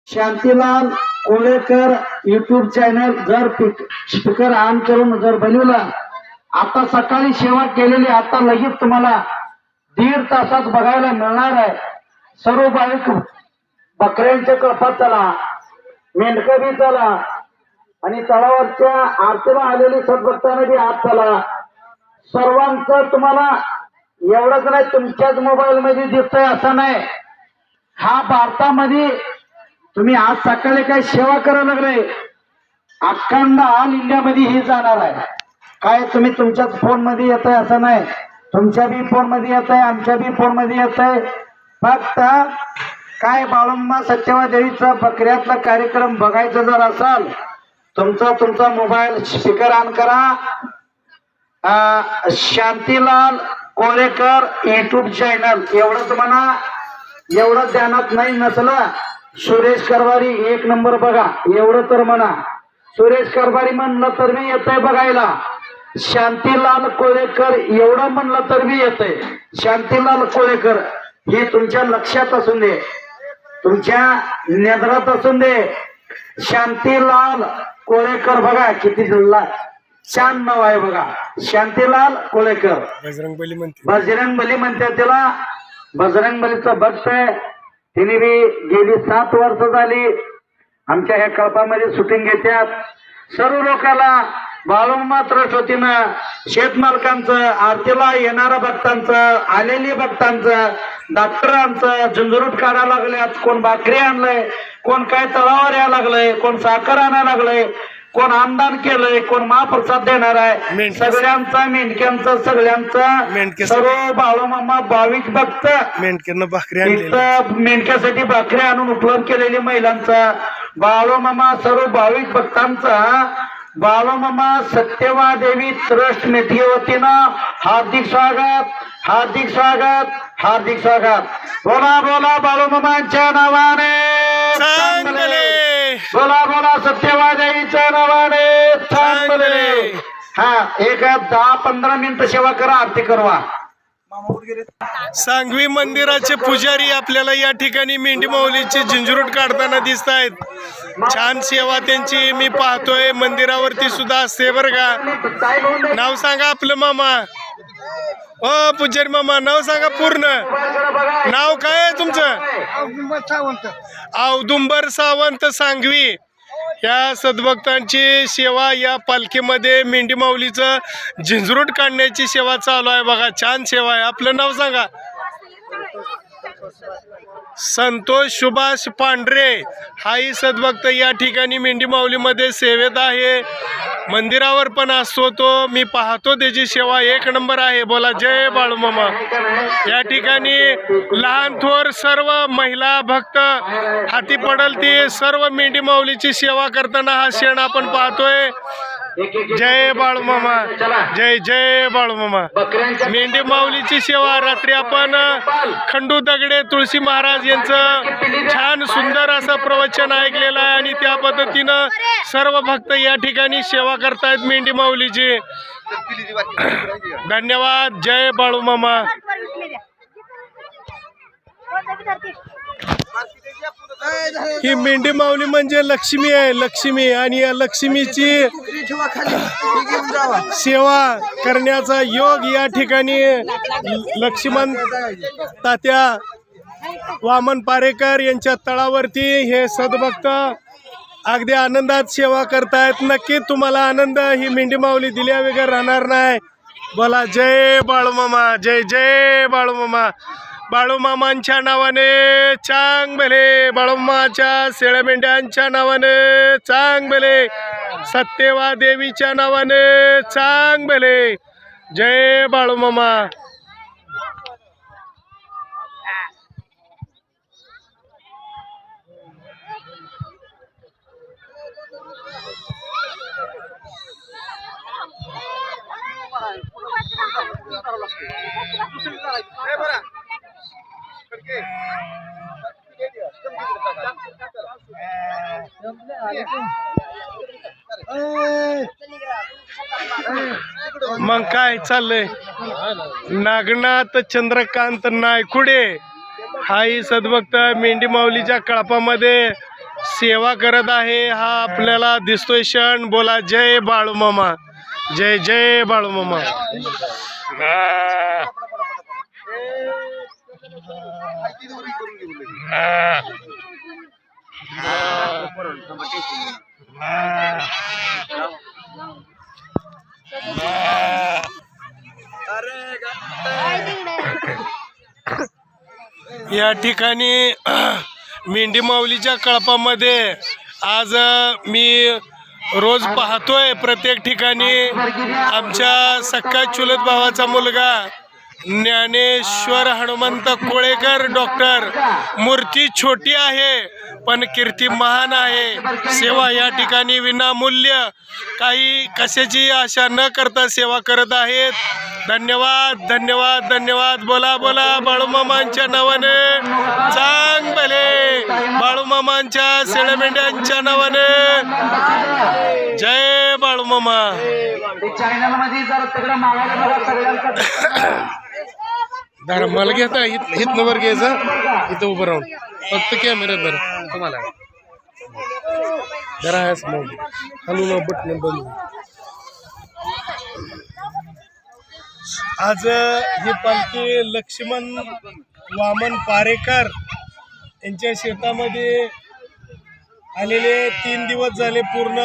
Shantilal Kolekar YouTube channel जर speaker on करून जर बनवला, आता सकाळी सेवा केलेली आता लगेच तुम्हाला 1.5 तासात बघायला मिळणार आहे. सर्व बाईक बकऱ्यांच्या कळपात चला, मेंढकं बी चला आणि तळावरच्या आरतीला आलेली सद्भक्तांना बी आत चला. सर्वांचं तुम्हाला एवढंच नाही तुमच्याच मोबाईल मध्ये दिसतंय असं नाही. हा भारतामध्ये तुम्ही आज सकाळी काय सेवा करायला लागले, अखंड ऑल इंडिया मध्ये ही जाणार आहे. काय तुम्ही तुमच्याच फोन मध्ये येत आहे असं नाही, तुमच्या बी फोन मध्ये येत आहे, आमच्या बी फोन मध्ये येत आहे. फक्त काय बाळुंबा सत्यवा देवीचा बकऱ्यातला कार्यक्रम बघायचा जर असाल, तुमचा मोबाईल स्पीकर ऑन करा. शांतीलाल कोळेकर युट्यूब चॅनल एवढंच म्हणा. एवढं ध्यानात नाही नसलं, सुरेश करवारी 1 नंबर बघा एवढं तर म्हणा. सुरेश करवारी म्हणलं तर मी येतंय बघायला. शांतीलाल कोळेकर एवढं म्हणलं तर मी येतंय. शांतीलाल कोळेकर हे तुमच्या लक्षात असून दे, तुमच्या नेत्रात असून दे. शांतीलाल कोळेकर बघा किती छान नाव आहे बघा, शांतीलाल कोळेकर. बजरंगबली म्हणते त्याला. बजरंगबलीचं भक्त आहे. तिने बी गेली 7 वर्ष झाली आमच्या ह्या कळपामध्ये शूटिंग घेतात. सर्व लोकांना बाळुंबा ट्रस्ट वतीनं शेतमालकांचं, आरतीला येणाऱ्या भक्तांचं, आलेली भक्तांचं, डॉक्टरांचं झुंझुरूट काढायला लागल्यात. कोण भाकरी आणलंय, कोण काय तळावर यायला लागलंय, कोण साखर आणायला लागलंय, कोण आमदान केलंय, कोण महाप्रसाद देणार आहे. सगळ्यांचा मेंढक्यांचा सगळ्यांचा सर्व बाळूमामा भाविक भक्त मेंढक्यासाठी भाकरी आणून उपलब्ध केलेली महिलांचा, बाळूमामा सर्व भाविक भक्तांचा बाळूमामा सत्यवा देवी ट्रस्ट मेथी वतीनं हार्दिक स्वागत, हार्दिक स्वागत, हार्दिक स्वागत. बोला बोला बाळूमामांच्या नावाने, बोला बोला सत्यवा देवीच्या नावाने चांगले. हा एक 10-15 मिनिटं सेवा करा, आरती करवा. सांगवी मंदिराचे पुजारी आपल्याला या ठिकाणी मेंढी माऊलीची झिंजुरूट काढताना दिसत आहेत. छान सेवा त्यांची मी पाहतोय. मंदिरावरती सुद्धा असते बरं का. नाव सांगा आपलं मामा. हो पुजारी मामा, नाव सांगा पूर्ण. नाव काय आहे तुमचं? औदुंबर सावंत सांगवी. या सद्भक्तांची सेवा या पालखीमध्ये मेंढी माऊलीचं झिंजुरूट काढण्याची सेवा चालू आहे बघा. छान सेवा आहे. आपलं नाव सांगा. संतोष सुभाष पांढरे हाही सद्भक्त या ठिकाणी मेंढी माऊलीमध्ये सेवेत आहे. मंदिरावर पण असतो तो, मी पाहतो त्याची सेवा 1 नंबर आहे. बोला जय बाळूमामा. या ठिकाणी लहान थोर सर्व महिला भक्त हाती पडल ती सर्व मेंढी माऊलीची सेवा करताना हा क्षण आपण पाहतोय. जय बाळूमामा, जय जय बाळूमामा. मेंढी माऊलीची सेवा रात्री आपण खंडू दगडे तुळशी महाराज यांचं छान सुंदर असं प्रवचन ऐकलेलं आहे आणि त्या पद्धतीनं सर्व भक्त या ठिकाणी सेवा करतायत मेंढी माऊलीची. धन्यवाद. जय बाळूमामा. ही मेंढी माऊली म्हणजे लक्ष्मी आहे, लक्ष्मी. आणि या लक्ष्मीची सेवा करण्याचा योग या ठिकाणी लक्ष्मण तात्या वामन पारेकर यांच्या तळावरती हे सद्भक्त अगदी आनंदात सेवा करतायत. नक्की तुम्हाला आनंद ही मेंढी माऊली दिल्या वगैरे राहणार नाही. बोला जय बाळूमामा, जय जय बाळूमामा. बाळूमामांच्या नावाने चांग भले, बाळूमाच्या शेळ्या मेंढ्यांच्या नावाने चांग भले, सत्यवा देवीच्या नावाने चांग भले. जय बाळूमामा. मग काय चाललंय? नागनाथ चंद्रकांत नायकुडे हाही सद्भक्त मेंढी माऊलीच्या कळपामध्ये सेवा करत आहे हा आपल्याला दिसतोय क्षण. बोला जय बाळूमामा, जय जय बाळूमामा. या ठिकाणी मेंढी माऊलीच्या कळपामध्ये आज मी रोज पाहतोय प्रत्येक ठिकाणी आमच्या सख्या चुलत भावाचा मुलगा ज्ञानेश्वर हनुमंत कोळेकर डॉक्टर. मूर्ती छोटी आहे पण कीर्ती महान आहे. सेवा या ठिकाणी विनामूल्य, काही कशाची आशा न करता सेवा करत आहेत. धन्यवाद धन्यवाद धन्यवाद. बोला बोला बाळूमामांच्या नावाने चांग भले, बाळूमामांच्या शेळमेंढ्यांच्या नावाने जय बाळूमामा. चॅनल मध्ये जर तिकडे मागायला बघा सगळ्यांचा. जरा मला घेता इथनं वर घ्यायचं, इथं उभं राहून फक्त कॅमेऱ्यात धरा. तुम्हाला जरा आहेस मग हलू बटन बंद. आज ही पालखी लक्ष्मण वामन पारेकर यांच्या शेतामध्ये आलेले 3 दिवस झाले पूर्ण.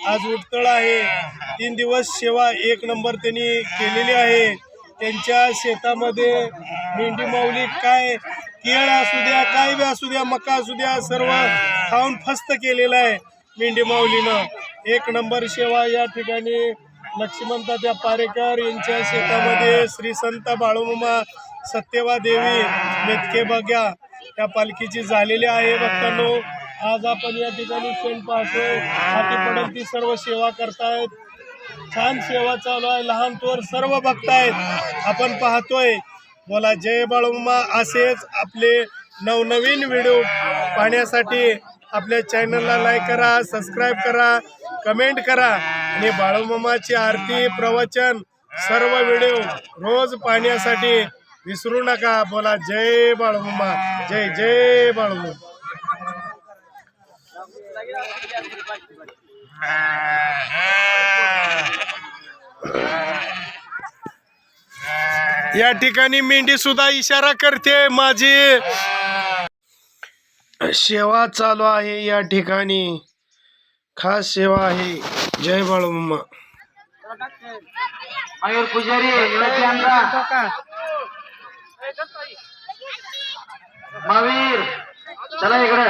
आज उठतळ आहे. 3 दिवस सेवा एक नंबर त्यांनी केलेली आहे. त्यांच्या शेतामध्ये मेंढी माऊली काय केळ असू द्या, काय बी असू द्या, मका असू द्या, सर्व खाऊन फस्त केलेलं आहे मेंढी माऊलीनं. एक नंबर सेवा या ठिकाणी लक्ष्मणतात्या पारेकर यांच्या शेतामध्ये श्री संत बाळूमामा सत्यवा देवी मेतके बघ्या त्या पालखीची झालेली आहे. भक्तांनो, आज आपण या ठिकाणी क्षण पाहतोय. हाती पडेल ती सर्व सेवा करतायत. छान सेवा चालू आहे. लहान थोर सर्व बघतायत, आपण पाहतोय. बोला जय बाळूमामा. असेच आपले नवनवीन व्हिडिओ पाहण्यासाठी आपल्या चॅनलला लाईक करा, सबस्क्राईब करा, कमेंट करा आणि बाळूमामाची आरती, प्रवचन, सर्व व्हिडिओ रोज पाहण्यासाठी विसरू नका. बोला जय बाळूमामा, जय जय बाळूमामा. या ठिकाणी मेंढी सुद्धा इशारा करते. माझी सेवा चालू आहे. या ठिकाणी खास सेवा आहे. जय बाळूमामा. मयूर पुजारी महावीर चला इकडे.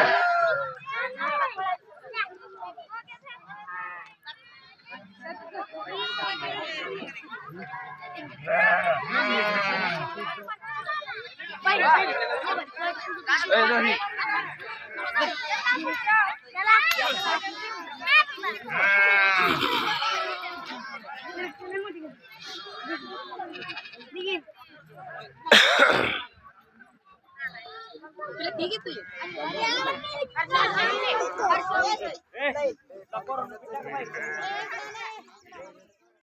ठीक आहे.